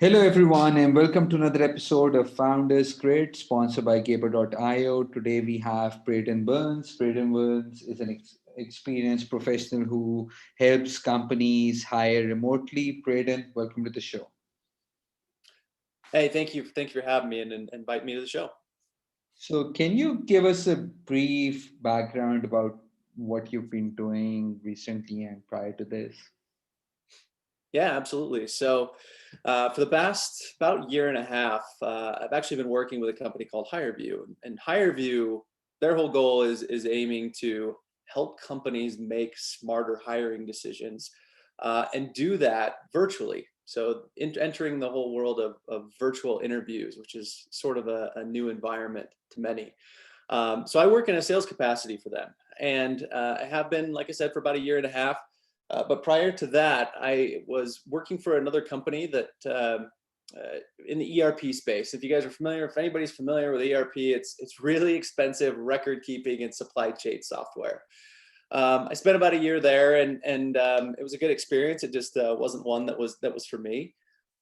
Hello, everyone, and welcome to another episode of Founders Grid, sponsored by Gaper.io. Today we have Brayden Burns. Brayden Burns is an experienced professional who helps companies hire remotely. Brayden, welcome to the show. Hey, thank you. Thank you for having me and invite me to the show. So, can you give us a brief background about what you've been doing recently and prior to this? Yeah, absolutely. So, for the past about year and a half, I've actually been working with a company called HireVue, and HireVue, their whole goal is aiming to help companies make smarter hiring decisions, and do that virtually. So, entering the whole world of virtual interviews, which is sort of a new environment to many. So, I work in a sales capacity for them, and I have been, like I said, for about a year and a half. But prior to that, I was working for another company that in the ERP space. If you guys are familiar, if anybody's familiar with ERP, it's really expensive record keeping and supply chain software. I spent about a year there, and it was a good experience. It just wasn't one that was for me.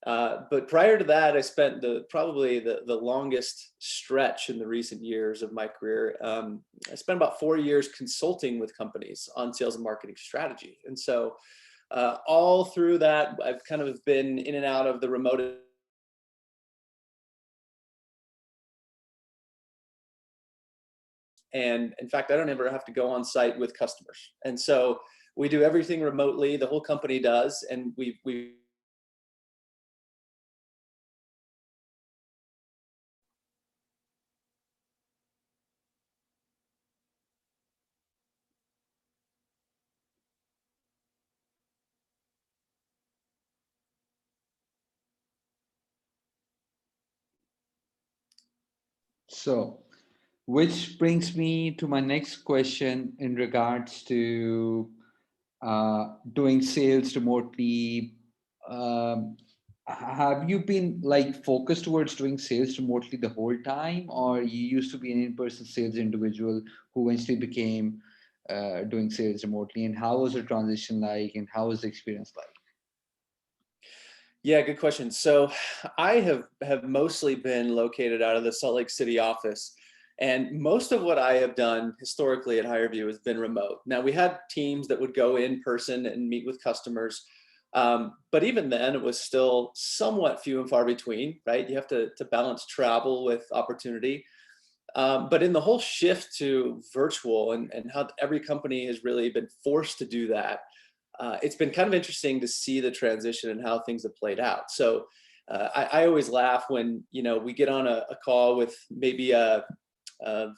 But prior to that, I spent probably the longest stretch in the recent years of my career. I spent about 4 years consulting with companies on sales and marketing strategy. And so all through that, I've kind of been in and out of the remote. And in fact, I don't ever have to go on site with customers. And so we do everything remotely. The whole company does. And we So, which brings me to my next question in regards to doing sales remotely. Um, have you been like focused towards doing sales remotely the whole time, or you used to be an in-person sales individual who eventually became doing sales remotely? And how was the transition like, and how was the experience like? Yeah, good question. So I have mostly been located out of the Salt Lake City office. And most of what I have done historically at HireVue has been remote. Now, we had teams that would go in person and meet with customers. But even then, it was still somewhat few and far between, right? You have to balance travel with opportunity. But in the whole shift to virtual and how every company has really been forced to do that, it's been kind of interesting to see the transition and how things have played out. So I always laugh when we get on a call with maybe a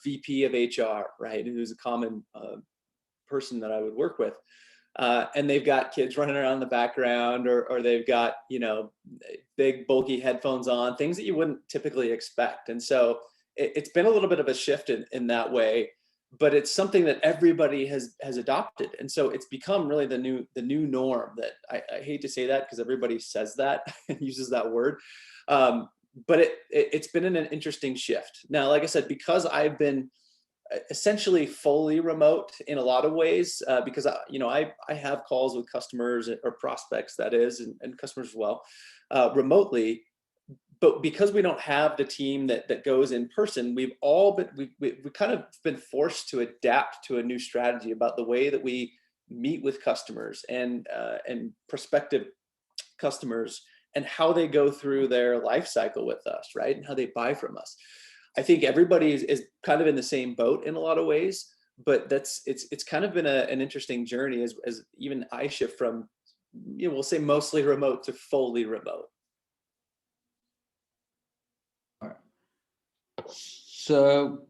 VP of HR, right, who's a common person that I would work with, and they've got kids running around in the background, or they've got big bulky headphones on, things that you wouldn't typically expect. And so it's been a little bit of a shift in that way, but it's something that everybody has adopted, and so it's become really the new norm. That I hate to say that because everybody says that and uses that word, but it's been an interesting shift. Now, like I said, because I've been essentially fully remote in a lot of ways, because I have calls with customers or prospects, that is, and customers as well, remotely. But because we don't have the team that goes in person, we've kind of been forced to adapt to a new strategy about the way that we meet with customers and prospective customers, and how they go through their life cycle with us, right? And how they buy from us. I think everybody is kind of in the same boat in a lot of ways, but it's kind of been an interesting journey as even I shift from, we'll say mostly remote to fully remote. So,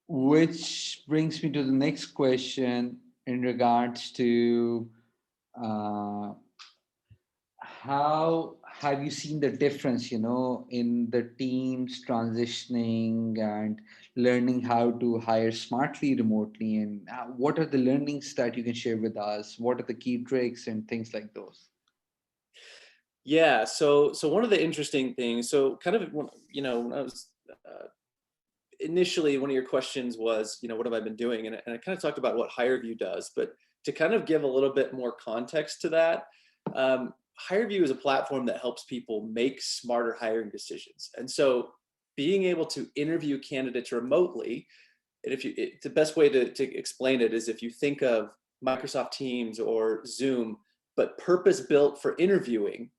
which brings me to the next question in regards to uh, how have you seen the difference, in the teams transitioning and learning how to hire smartly remotely? And what are the learnings that you can share with us? What are the key tricks and things like those? Yeah, so one of the interesting things, so kind of when I was initially, one of your questions was, what have I been doing? And I kind of talked about what HireVue does, but to kind of give a little bit more context to that, HireVue is a platform that helps people make smarter hiring decisions. And so being able to interview candidates remotely, and the best way to explain it is if you think of Microsoft Teams or Zoom, but purpose built for interviewing,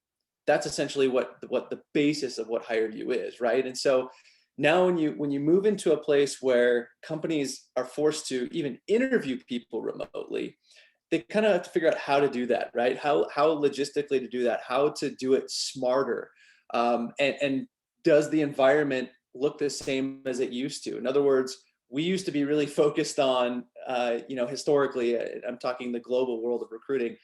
that's essentially what the basis of what HireVue is, right? And so now when you move into a place where companies are forced to even interview people remotely, they kind of have to figure out how to do that, right? How logistically to do that, how to do it smarter, and does the environment look the same as it used to? In other words, we used to be really focused on, historically, I'm talking the global world of recruiting,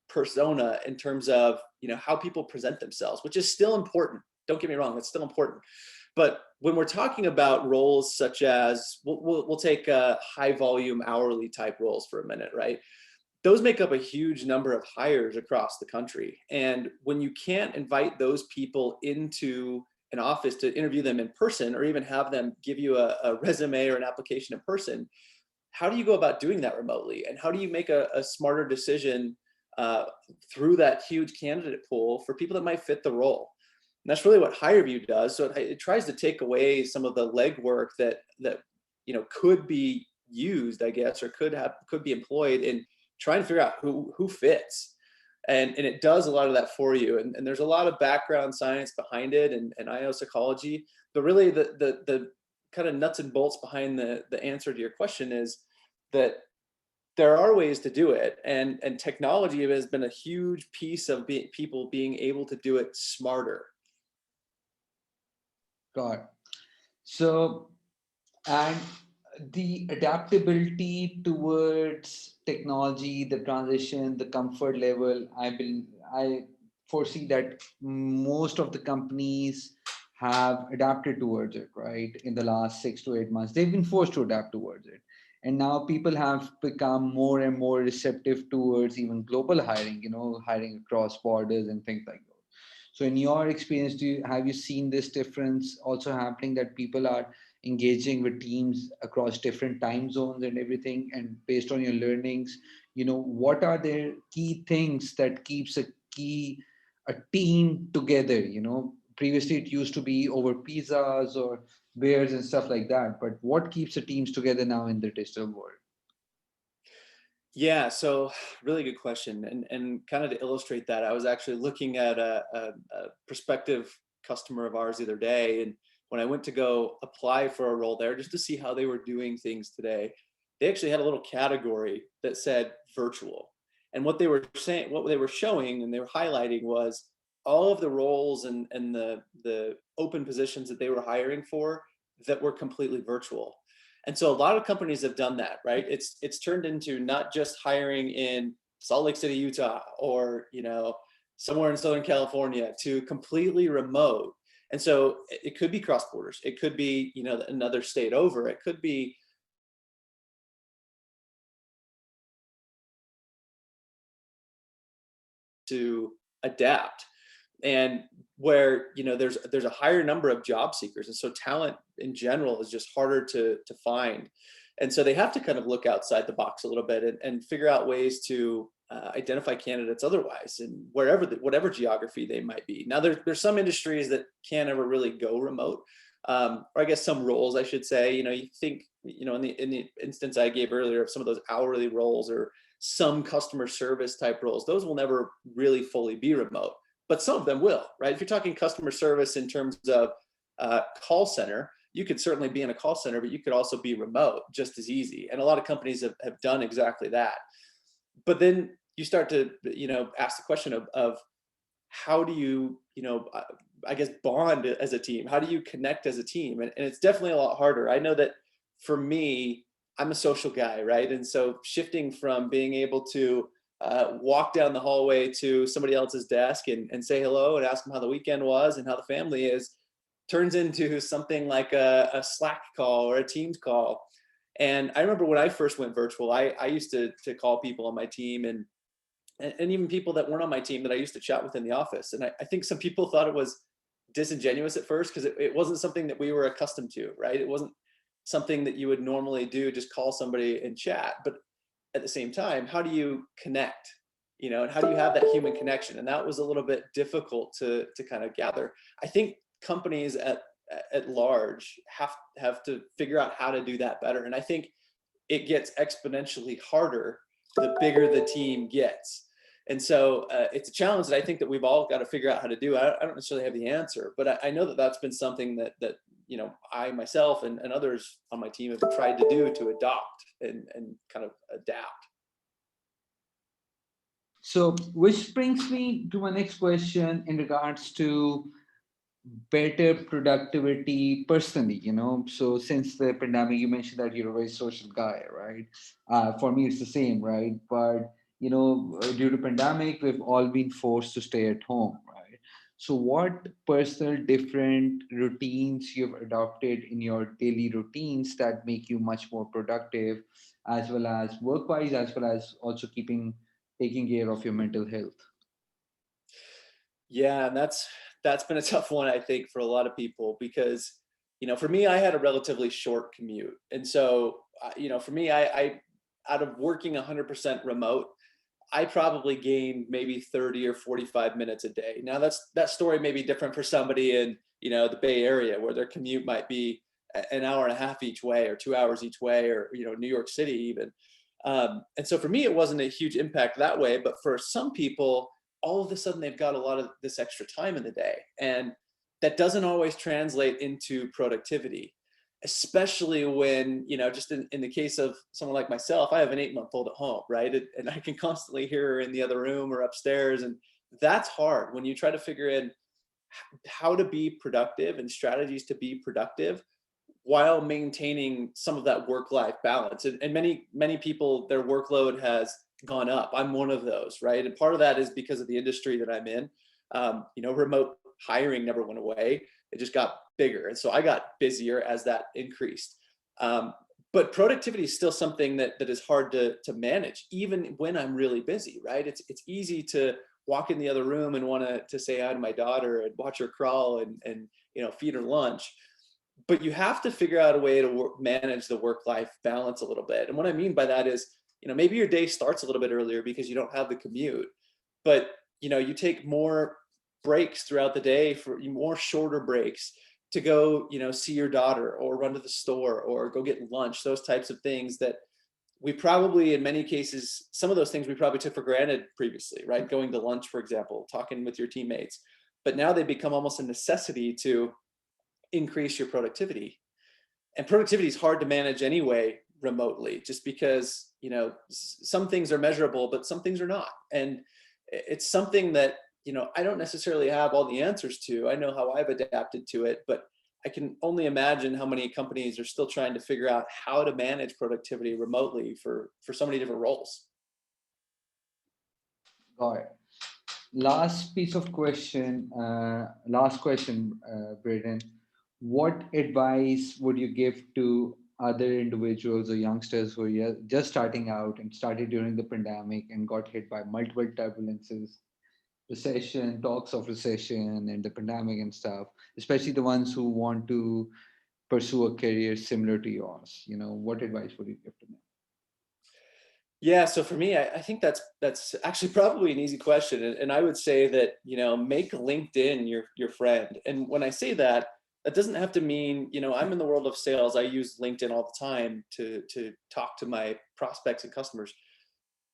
persona in terms of, how people present themselves, which is still important. Don't get me wrong, that's still important. But when we're talking about roles such as, we'll take high volume hourly type roles for a minute, right? Those make up a huge number of hires across the country. And when you can't invite those people into an office to interview them in person, or even have them give you a resume or an application in person, how do you go about doing that remotely? And how do you make a smarter decision through that huge candidate pool for people that might fit the role? And that's really what HireVue does. So it tries to take away some of the legwork that could be used, I guess, or could be employed in trying to figure out who fits. And it does a lot of that for you. And there's a lot of background science behind it, and IO psychology. But really the kind of nuts and bolts behind the answer to your question is that there are ways to do it, and technology has been a huge piece of people being able to do it smarter. Got it. So, and the adaptability towards technology, the transition, the comfort level, I foresee that most of the companies have adapted towards it, right? In the last 6 to 8 months, they've been forced to adapt towards it. And now people have become more and more receptive towards even global hiring, hiring across borders and things like that. So in your experience, have you seen this difference also happening, that people are engaging with teams across different time zones and everything? And based on your learnings, what are their key things that keeps a team together? Previously it used to be over pizzas or beers and stuff like that. But what keeps the teams together now in the digital world? Yeah, so really good question. And kind of to illustrate that, I was actually looking at a prospective customer of ours the other day. And when I went to go apply for a role there, just to see how they were doing things today, they actually had a little category that said virtual. And what they were saying, what they were showing and they were highlighting was all of the roles and the open positions that they were hiring for that were completely virtual. And so a lot of companies have done that, right? It's turned into not just hiring in Salt Lake City, Utah, or somewhere in Southern California, to completely remote. And so it could be cross borders. It could be another state over. It could be to adapt, and where there's a higher number of job seekers, and so talent in general is just harder to find. And so they have to kind of look outside the box a little bit and figure out ways to identify candidates otherwise, and whatever geography they might be. Now there's some industries that can't ever really go remote, or I guess some roles I should say. You think in the instance I gave earlier of some of those hourly roles or some customer service type roles, those will never really fully be remote, but some of them will, right? If you're talking customer service in terms of call center, you could certainly be in a call center, but you could also be remote just as easy. And a lot of companies have done exactly that. But then you start to, ask the question of how do you, I guess, bond as a team? How do you connect as a team? And it's definitely a lot harder. I know that for me, I'm a social guy, right? And so shifting from being able to walk down the hallway to somebody else's desk and say hello and ask them how the weekend was and how the family is, turns into something like a Slack call or a Teams call. And I remember when I first went virtual, I used to call people on my team and even people that weren't on my team that I used to chat with in the office. And I think some people thought it was disingenuous at first because it wasn't something that we were accustomed to, right? It wasn't something that you would normally do, just call somebody and chat. But at the same time, how do you connect? and how do you have that human connection? And that was a little bit difficult to kind of gather. I think companies at large have to figure out how to do that better. And I think it gets exponentially harder the bigger the team gets. And so it's a challenge that I think that we've all got to figure out how to do. I don't necessarily have the answer, but I know that that's been something that I myself and others on my team have tried to do to adopt and kind of adapt. So, which brings me to my next question in regards to better productivity personally, so since the pandemic, you mentioned that you're a very social guy, right? For me it's the same, right? But due to pandemic, we've all been forced to stay at home, right? So what personal different routines you've adopted in your daily routines that make you much more productive, as well as work wise, as well as also taking care of your mental health? Yeah, and that's been a tough one, I think, for a lot of people because, for me, I had a relatively short commute, and so, for me, I out of working 100% remote, I probably gained maybe 30 or 45 minutes a day. Now that story may be different for somebody in, the Bay Area where their commute might be an hour and a half each way or 2 hours each way, or, New York City even. And so for me, it wasn't a huge impact that way, but for some people, all of a sudden they've got a lot of this extra time in the day. And that doesn't always translate into productivity, especially when, just in the case of someone like myself, I have an 8-month-old at home, right? And I can constantly hear her in the other room or upstairs. And that's hard when you try to figure in how to be productive and strategies to be productive while maintaining some of that work-life balance. And many people, their workload has gone up. I'm one of those, right? And part of that is because of the industry that I'm in. Remote hiring never went away. It just got bigger. And so I got busier as that increased. But productivity is still something that is hard to manage, even when I'm really busy, right? It's easy to walk in the other room and want to say hi to my daughter and watch her crawl and feed her lunch. But you have to figure out a way to manage the work-life balance a little bit. And what I mean by that is, maybe your day starts a little bit earlier because you don't have the commute, but you take more breaks throughout the day, for more shorter breaks to go, see your daughter or run to the store or go get lunch, those types of things that we probably, in many cases, some of those things we probably took for granted previously, right? Going to lunch, for example, talking with your teammates, but now they become almost a necessity to increase your productivity. And productivity is hard to manage anyway remotely, just because some things are measurable but some things are not. And it's something that I don't necessarily have all the answers to. I know how I've adapted to it, but I can only imagine how many companies are still trying to figure out how to manage productivity remotely for so many different roles. Got it. Last question, Brayden. What advice would you give to other individuals or youngsters who are just starting out and started during the pandemic and got hit by multiple turbulences, recession, talks of recession, and the pandemic and stuff, especially the ones who want to pursue a career similar to yours? What advice would you give to them? Yeah, so for me, I think that's actually probably an easy question, and I would say that make LinkedIn your friend. And when I say that, that doesn't have to mean I'm in the world of sales. I use LinkedIn all the time to talk to my prospects and customers.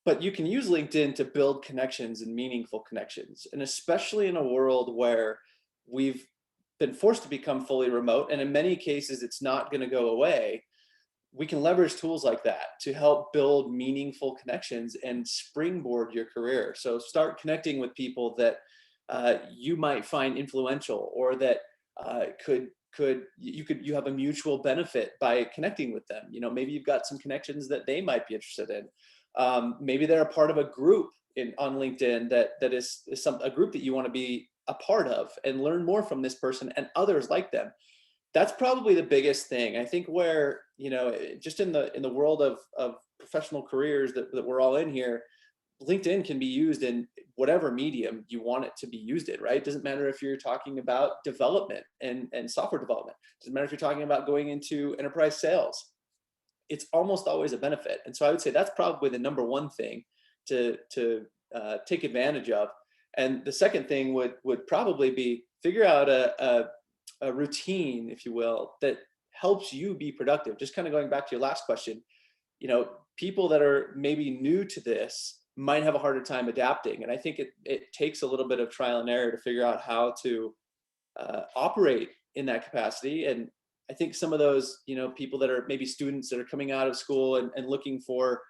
But you can use LinkedIn to build connections and meaningful connections, and especially in a world where we've been forced to become fully remote, and in many cases it's not going to go away. We can leverage tools like that to help build meaningful connections and springboard your career. So start connecting with people that you might find influential, or that you have a mutual benefit by connecting with them. Maybe you've got some connections that they might be interested in. Maybe they're a part of a group on LinkedIn that is a group that you want to be a part of and learn more from this person and others like them. That's probably the biggest thing. I think where, just in the world of professional careers that we're all in here, LinkedIn can be used in whatever medium you want it to be used in, right? It doesn't matter if you're talking about development and software development. It doesn't matter if you're talking about going into enterprise sales. It's almost always a benefit. And so I would say that's probably the number one thing to take advantage of. And the second thing would probably be figure out a routine, if you will, that helps you be productive. Just kind of going back to your last question, people that are maybe new to this might have a harder time adapting. And I think it takes a little bit of trial and error to figure out how to operate in that capacity. And I think some of those, people that are maybe students that are coming out of school and looking for,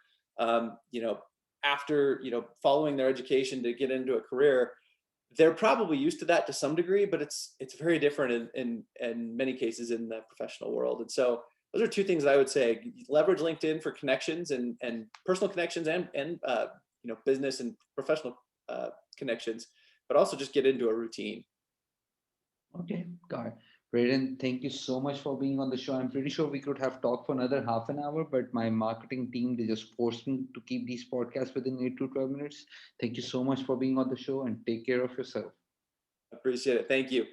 after, following their education to get into a career, they're probably used to that to some degree, but it's very different in many cases in the professional world. And so those are two things that I would say: leverage LinkedIn for connections and personal connections and business and professional connections, but also just get into a routine. Okay, got it. Brayden, thank you so much for being on the show. I'm pretty sure we could have talked for another half an hour, but my marketing team, they just forced me to keep these podcasts within 8 to 12 minutes. Thank you so much for being on the show and take care of yourself. Appreciate it. Thank you.